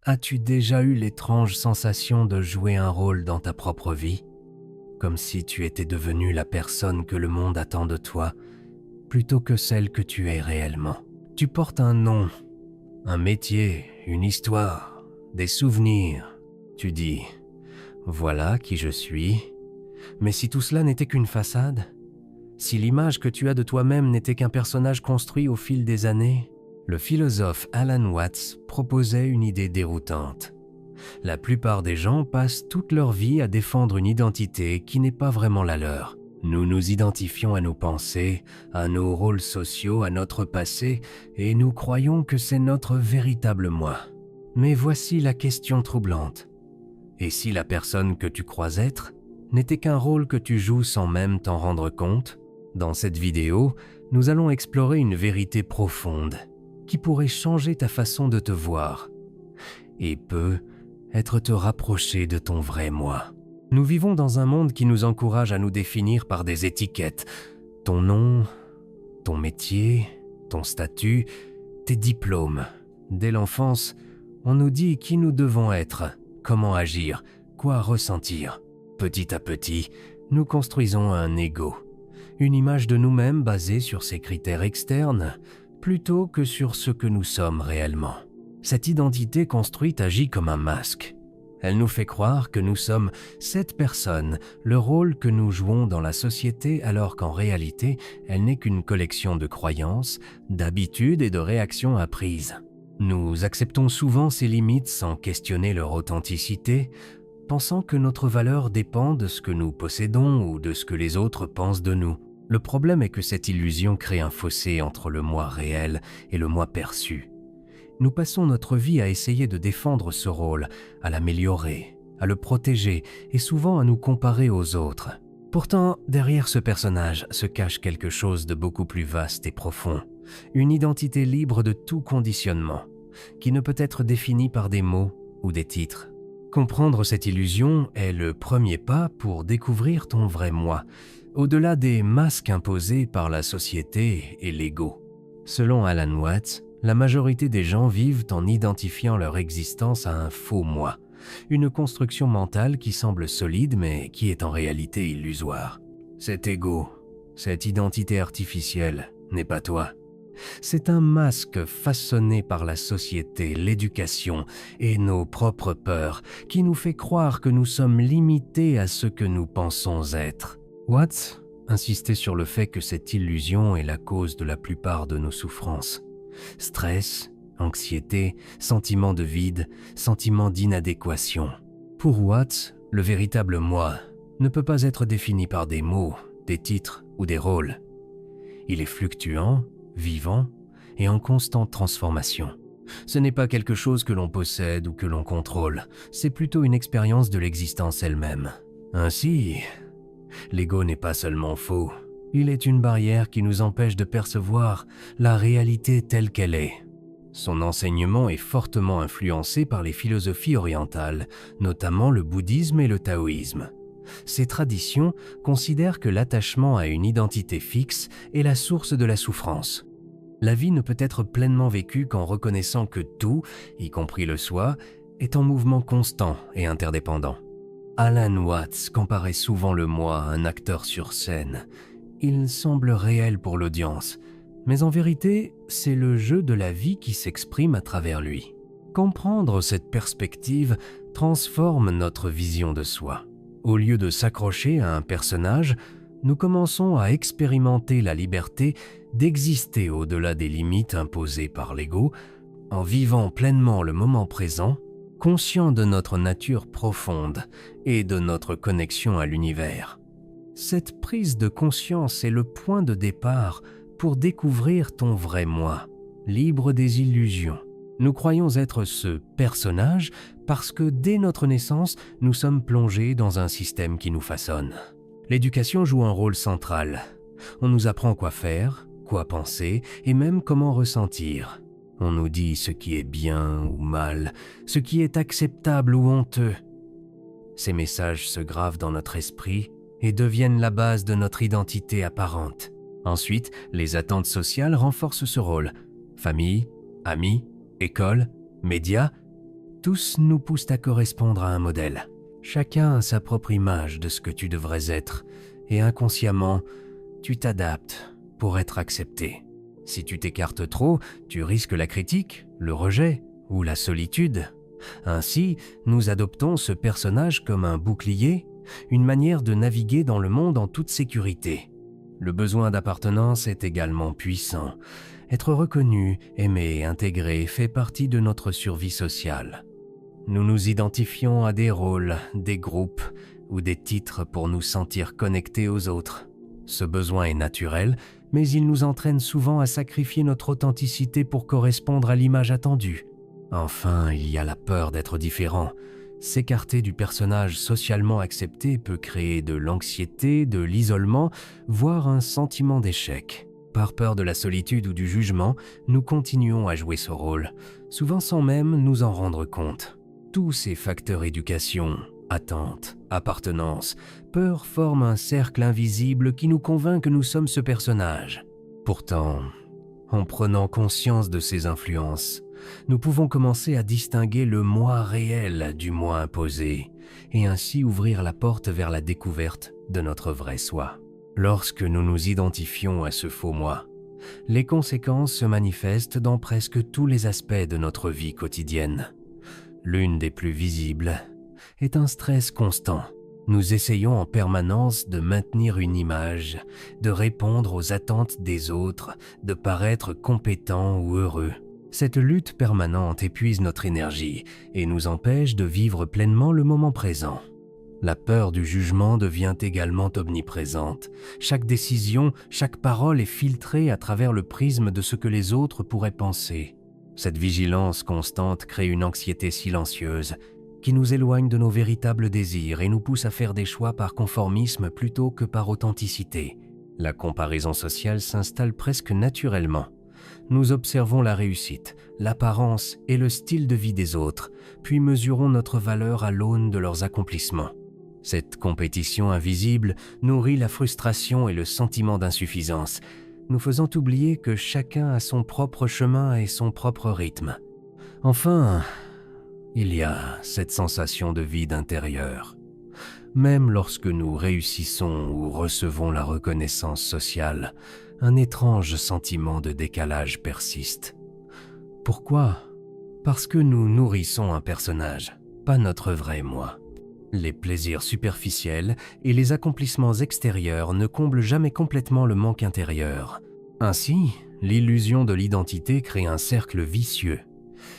As-tu déjà eu l'étrange sensation de jouer un rôle dans ta propre vie, comme si tu étais devenue la personne que le monde attend de toi, plutôt que celle que tu es réellement? Tu portes un nom, un métier, une histoire, des souvenirs. Tu dis, voilà qui je suis. Mais si tout cela n'était qu'une façade, si l'image que tu as de toi-même n'était qu'un personnage construit au fil des années, le philosophe Alan Watts proposait une idée déroutante. La plupart des gens passent toute leur vie à défendre une identité qui n'est pas vraiment la leur. Nous nous identifions à nos pensées, à nos rôles sociaux, à notre passé, et nous croyons que c'est notre véritable moi. Mais voici la question troublante. Et si la personne que tu crois être n'était qu'un rôle que tu joues sans même t'en rendre compte? Dans cette vidéo, nous allons explorer une vérité profonde qui pourrait changer ta façon de te voir et peut être te rapprocher de ton vrai moi. Nous vivons dans un monde qui nous encourage à nous définir par des étiquettes. Ton nom, ton métier, ton statut, tes diplômes. Dès l'enfance, on nous dit qui nous devons être, comment agir, quoi ressentir. Petit à petit, nous construisons un ego, une image de nous-mêmes basée sur ces critères externes, plutôt que sur ce que nous sommes réellement. Cette identité construite agit comme un masque. Elle nous fait croire que nous sommes cette personne, le rôle que nous jouons dans la société, alors qu'en réalité, elle n'est qu'une collection de croyances, d'habitudes et de réactions apprises. Nous acceptons souvent ces limites sans questionner leur authenticité, pensant que notre valeur dépend de ce que nous possédons ou de ce que les autres pensent de nous. Le problème est que cette illusion crée un fossé entre le moi réel et le moi perçu. Nous passons notre vie à essayer de défendre ce rôle, à l'améliorer, à le protéger et souvent à nous comparer aux autres. Pourtant, derrière ce personnage se cache quelque chose de beaucoup plus vaste et profond, une identité libre de tout conditionnement, qui ne peut être définie par des mots ou des titres. Comprendre cette illusion est le premier pas pour découvrir ton vrai moi, au-delà des masques imposés par la société et l'ego. Selon Alan Watts, la majorité des gens vivent en identifiant leur existence à un faux moi, une construction mentale qui semble solide mais qui est en réalité illusoire. Cet ego, cette identité artificielle, n'est pas toi. C'est un masque façonné par la société, l'éducation et nos propres peurs qui nous fait croire que nous sommes limités à ce que nous pensons être. Watts insistait sur le fait que cette illusion est la cause de la plupart de nos souffrances. Stress, anxiété, sentiment de vide, sentiment d'inadéquation. Pour Watts, le véritable moi ne peut pas être défini par des mots, des titres ou des rôles. Il est fluctuant, vivant et en constante transformation. Ce n'est pas quelque chose que l'on possède ou que l'on contrôle, c'est plutôt une expérience de l'existence elle-même. Ainsi, l'ego n'est pas seulement faux, il est une barrière qui nous empêche de percevoir la réalité telle qu'elle est. Son enseignement est fortement influencé par les philosophies orientales, notamment le bouddhisme et le taoïsme. Ces traditions considèrent que l'attachement à une identité fixe est la source de la souffrance. La vie ne peut être pleinement vécue qu'en reconnaissant que tout, y compris le soi, est en mouvement constant et interdépendant. Alan Watts comparait souvent le moi à un acteur sur scène. Il semble réel pour l'audience, mais en vérité, c'est le jeu de la vie qui s'exprime à travers lui. Comprendre cette perspective transforme notre vision de soi. Au lieu de s'accrocher à un personnage, nous commençons à expérimenter la liberté d'exister au-delà des limites imposées par l'ego, en vivant pleinement le moment présent, conscient de notre nature profonde et de notre connexion à l'univers. Cette prise de conscience est le point de départ pour découvrir ton vrai moi, libre des illusions. Nous croyons être ce personnage parce que dès notre naissance, nous sommes plongés dans un système qui nous façonne. L'éducation joue un rôle central. On nous apprend quoi faire, quoi penser et même comment ressentir. On nous dit ce qui est bien ou mal, ce qui est acceptable ou honteux. Ces messages se gravent dans notre esprit et deviennent la base de notre identité apparente. Ensuite, les attentes sociales renforcent ce rôle. Famille, amis, école, médias, Tous nous poussent à correspondre à un modèle. Chacun a sa propre image de ce que tu devrais être, et inconsciemment, tu t'adaptes pour être accepté. Si tu t'écartes trop, tu risques la critique, le rejet ou la solitude. Ainsi, nous adoptons ce personnage comme un bouclier, une manière de naviguer dans le monde en toute sécurité. Le besoin d'appartenance est également puissant. Être reconnu, aimé, intégré fait partie de notre survie sociale. Nous nous identifions à des rôles, des groupes ou des titres pour nous sentir connectés aux autres. Ce besoin est naturel, mais il nous entraîne souvent à sacrifier notre authenticité pour correspondre à l'image attendue. Enfin, il y a la peur d'être différent. S'écarter du personnage socialement accepté peut créer de l'anxiété, de l'isolement, voire un sentiment d'échec. Par peur de la solitude ou du jugement, nous continuons à jouer ce rôle, souvent sans même nous en rendre compte. Tous ces facteurs éducation, attente, appartenance, peur forment un cercle invisible qui nous convainc que nous sommes ce personnage. Pourtant, en prenant conscience de ces influences, nous pouvons commencer à distinguer le moi réel du moi imposé et ainsi ouvrir la porte vers la découverte de notre vrai soi. Lorsque nous nous identifions à ce faux moi, les conséquences se manifestent dans presque tous les aspects de notre vie quotidienne. L'une des plus visibles est un stress constant. Nous essayons en permanence de maintenir une image, de répondre aux attentes des autres, de paraître compétents ou heureux. Cette lutte permanente épuise notre énergie et nous empêche de vivre pleinement le moment présent. La peur du jugement devient également omniprésente. Chaque décision, chaque parole est filtrée à travers le prisme de ce que les autres pourraient penser. Cette vigilance constante crée une anxiété silencieuse qui nous éloigne de nos véritables désirs et nous pousse à faire des choix par conformisme plutôt que par authenticité. La comparaison sociale s'installe presque naturellement. Nous observons la réussite, l'apparence et le style de vie des autres, puis mesurons notre valeur à l'aune de leurs accomplissements. Cette compétition invisible nourrit la frustration et le sentiment d'insuffisance, nous faisant oublier que chacun a son propre chemin et son propre rythme. Enfin, il y a cette sensation de vide intérieur. Même lorsque nous réussissons ou recevons la reconnaissance sociale, un étrange sentiment de décalage persiste. Pourquoi ? Parce que nous nourrissons un personnage, pas notre vrai moi. Les plaisirs superficiels et les accomplissements extérieurs ne comblent jamais complètement le manque intérieur. Ainsi, l'illusion de l'identité crée un cercle vicieux.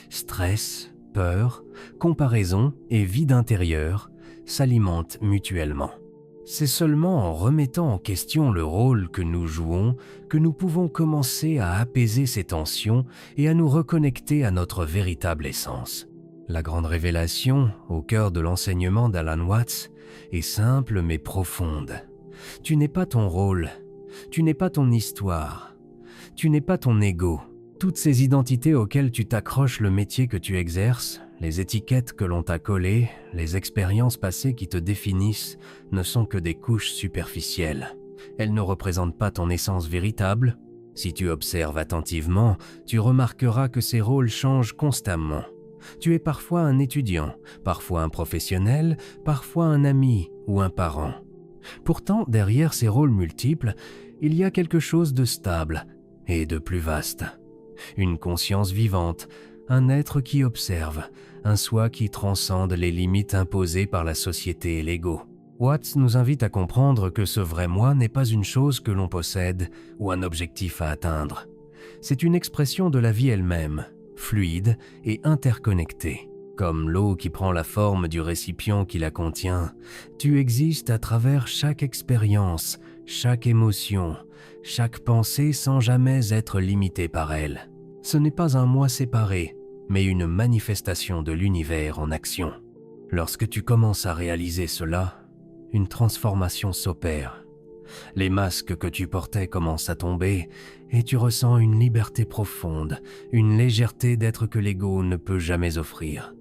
Stress, peur, comparaison et vide intérieur s'alimentent mutuellement. C'est seulement en remettant en question le rôle que nous jouons que nous pouvons commencer à apaiser ces tensions et à nous reconnecter à notre véritable essence. La grande révélation, au cœur de l'enseignement d'Alan Watts, est simple mais profonde. Tu n'es pas ton rôle, tu n'es pas ton histoire, tu n'es pas ton ego. Toutes ces identités auxquelles tu t'accroches, le métier que tu exerces, les étiquettes que l'on t'a collées, les expériences passées qui te définissent, ne sont que des couches superficielles. Elles ne représentent pas ton essence véritable. Si tu observes attentivement, tu remarqueras que ces rôles changent constamment. Tu es parfois un étudiant, parfois un professionnel, parfois un ami ou un parent. Pourtant, derrière ces rôles multiples, il y a quelque chose de stable et de plus vaste. Une conscience vivante, un être qui observe, un soi qui transcende les limites imposées par la société et l'ego. Watts nous invite à comprendre que ce vrai moi n'est pas une chose que l'on possède ou un objectif à atteindre. C'est une expression de la vie elle-même, fluide et interconnectée. Comme l'eau qui prend la forme du récipient qui la contient, tu existes à travers chaque expérience, chaque émotion, chaque pensée sans jamais être limité par elle. Ce n'est pas un moi séparé, mais une manifestation de l'univers en action. Lorsque tu commences à réaliser cela, une transformation s'opère. Les masques que tu portais commencent à tomber et tu ressens une liberté profonde, une légèreté d'être que l'ego ne peut jamais offrir.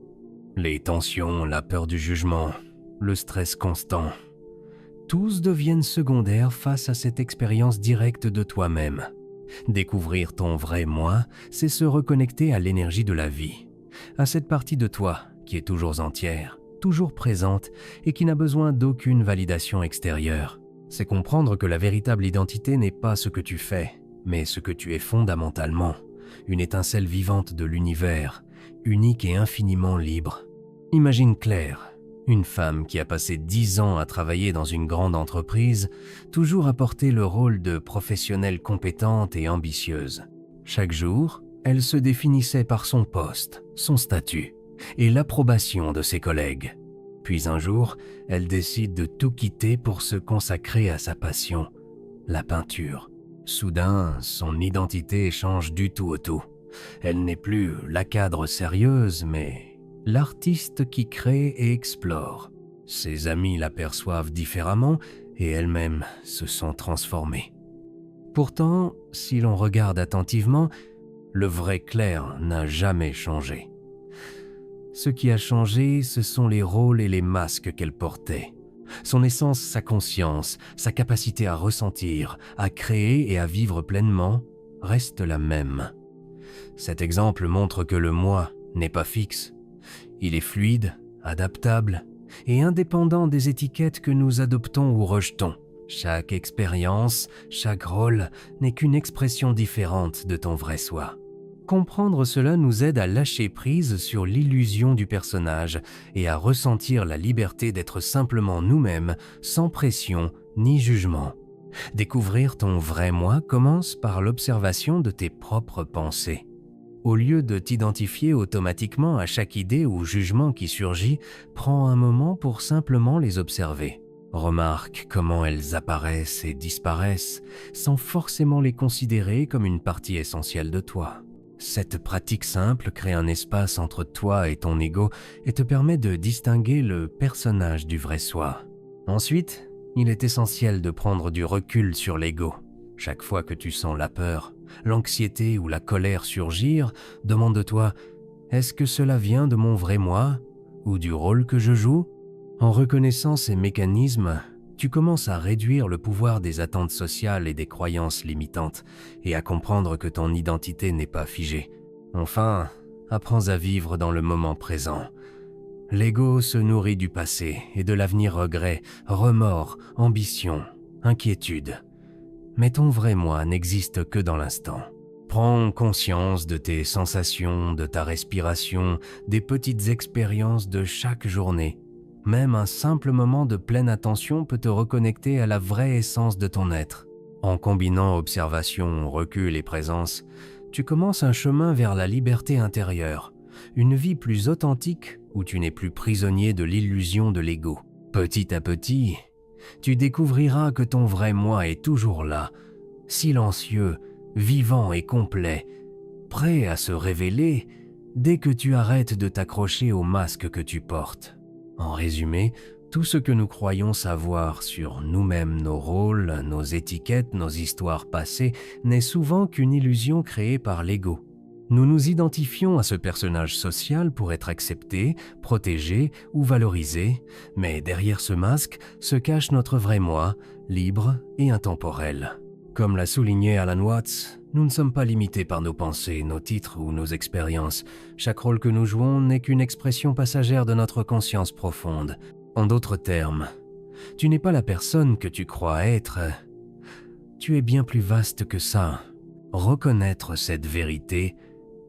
Les tensions, la peur du jugement, le stress constant, tous deviennent secondaires face à cette expérience directe de toi-même. Découvrir ton vrai moi, c'est se reconnecter à l'énergie de la vie, à cette partie de toi qui est toujours entière, toujours présente et qui n'a besoin d'aucune validation extérieure. C'est comprendre que la véritable identité n'est pas ce que tu fais, mais ce que tu es fondamentalement, une étincelle vivante de l'univers, unique et infiniment libre. Imagine Claire, une femme qui a passé 10 ans à travailler dans une grande entreprise, toujours à porter le rôle de professionnelle compétente et ambitieuse. Chaque jour, elle se définissait par son poste, son statut et l'approbation de ses collègues. Puis un jour, elle décide de tout quitter pour se consacrer à sa passion, la peinture. Soudain, son identité change du tout au tout. Elle n'est plus la cadre sérieuse, mais l'artiste qui crée et explore. Ses amis l'aperçoivent différemment et elle-même se sent transformée. Pourtant, si l'on regarde attentivement, le vrai Claire n'a jamais changé. Ce qui a changé, ce sont les rôles et les masques qu'elle portait. Son essence, sa conscience, sa capacité à ressentir, à créer et à vivre pleinement reste la même. Cet exemple montre que le moi n'est pas fixe. Il est fluide, adaptable et indépendant des étiquettes que nous adoptons ou rejetons. Chaque expérience, chaque rôle n'est qu'une expression différente de ton vrai soi. Comprendre cela nous aide à lâcher prise sur l'illusion du personnage et à ressentir la liberté d'être simplement nous-mêmes, sans pression ni jugement. Découvrir ton vrai moi commence par l'observation de tes propres pensées. Au lieu de t'identifier automatiquement à chaque idée ou jugement qui surgit, prends un moment pour simplement les observer. Remarque comment elles apparaissent et disparaissent, sans forcément les considérer comme une partie essentielle de toi. Cette pratique simple crée un espace entre toi et ton ego et te permet de distinguer le personnage du vrai soi. Ensuite, il est essentiel de prendre du recul sur l'ego. Chaque fois que tu sens la peur, l'anxiété ou la colère surgir, demande-toi « Est-ce que cela vient de mon vrai moi ou du rôle que je joue ?» En reconnaissant ces mécanismes, tu commences à réduire le pouvoir des attentes sociales et des croyances limitantes et à comprendre que ton identité n'est pas figée. Enfin, apprends à vivre dans le moment présent. L'ego se nourrit du passé et de l'avenir regret, remords, ambition, inquiétude. Mais ton vrai moi n'existe que dans l'instant. Prends conscience de tes sensations, de ta respiration, des petites expériences de chaque journée. Même un simple moment de pleine attention peut te reconnecter à la vraie essence de ton être. En combinant observation, recul et présence, tu commences un chemin vers la liberté intérieure, une vie plus authentique où tu n'es plus prisonnier de l'illusion de l'ego. Petit à petit, tu découvriras que ton vrai moi est toujours là, silencieux, vivant et complet, prêt à se révéler dès que tu arrêtes de t'accrocher au masque que tu portes. En résumé, tout ce que nous croyons savoir sur nous-mêmes, nos rôles, nos étiquettes, nos histoires passées, n'est souvent qu'une illusion créée par l'ego. Nous nous identifions à ce personnage social pour être accepté, protégé ou valorisé, mais derrière ce masque se cache notre vrai moi, libre et intemporel. Comme l'a souligné Alan Watts, nous ne sommes pas limités par nos pensées, nos titres ou nos expériences. Chaque rôle que nous jouons n'est qu'une expression passagère de notre conscience profonde. En d'autres termes, tu n'es pas la personne que tu crois être. Tu es bien plus vaste que ça. Reconnaître cette vérité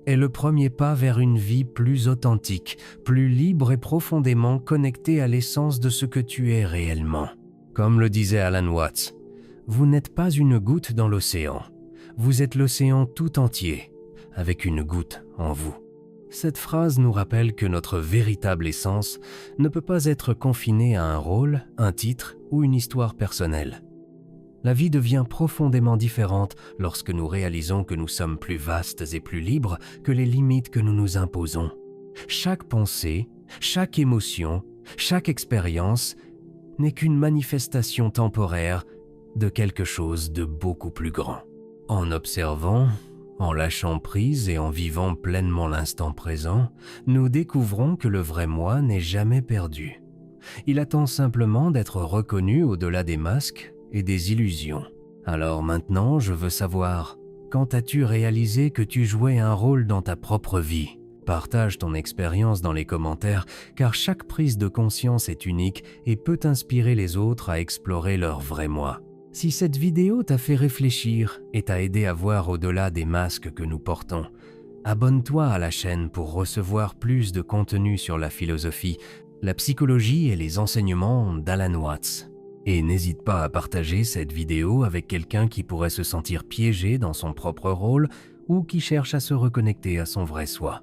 est le premier pas vers une vie plus authentique, plus libre et profondément connectée à l'essence de ce que tu es réellement. Comme le disait Alan Watts, vous n'êtes pas une goutte dans l'océan. Vous êtes l'océan tout entier, avec une goutte en vous. Cette phrase nous rappelle que notre véritable essence ne peut pas être confinée à un rôle, un titre ou une histoire personnelle. La vie devient profondément différente lorsque nous réalisons que nous sommes plus vastes et plus libres que les limites que nous nous imposons. Chaque pensée, chaque émotion, chaque expérience n'est qu'une manifestation temporaire de quelque chose de beaucoup plus grand. En observant, en lâchant prise et en vivant pleinement l'instant présent, nous découvrons que le vrai moi n'est jamais perdu. Il attend simplement d'être reconnu au-delà des masques et des illusions. Alors maintenant, je veux savoir, quand as-tu réalisé que tu jouais un rôle dans ta propre vie? Partage ton expérience dans les commentaires car chaque prise de conscience est unique et peut inspirer les autres à explorer leur vrai moi. Si cette vidéo t'a fait réfléchir et t'a aidé à voir au-delà des masques que nous portons, abonne-toi à la chaîne pour recevoir plus de contenu sur la philosophie, la psychologie et les enseignements d'Alan Watts. Et n'hésite pas à partager cette vidéo avec quelqu'un qui pourrait se sentir piégé dans son propre rôle ou qui cherche à se reconnecter à son vrai soi.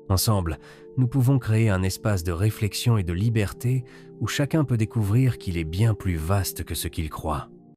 Ensemble, nous pouvons créer un espace de réflexion et de liberté où chacun peut découvrir qu'il est bien plus vaste que ce qu'il croit.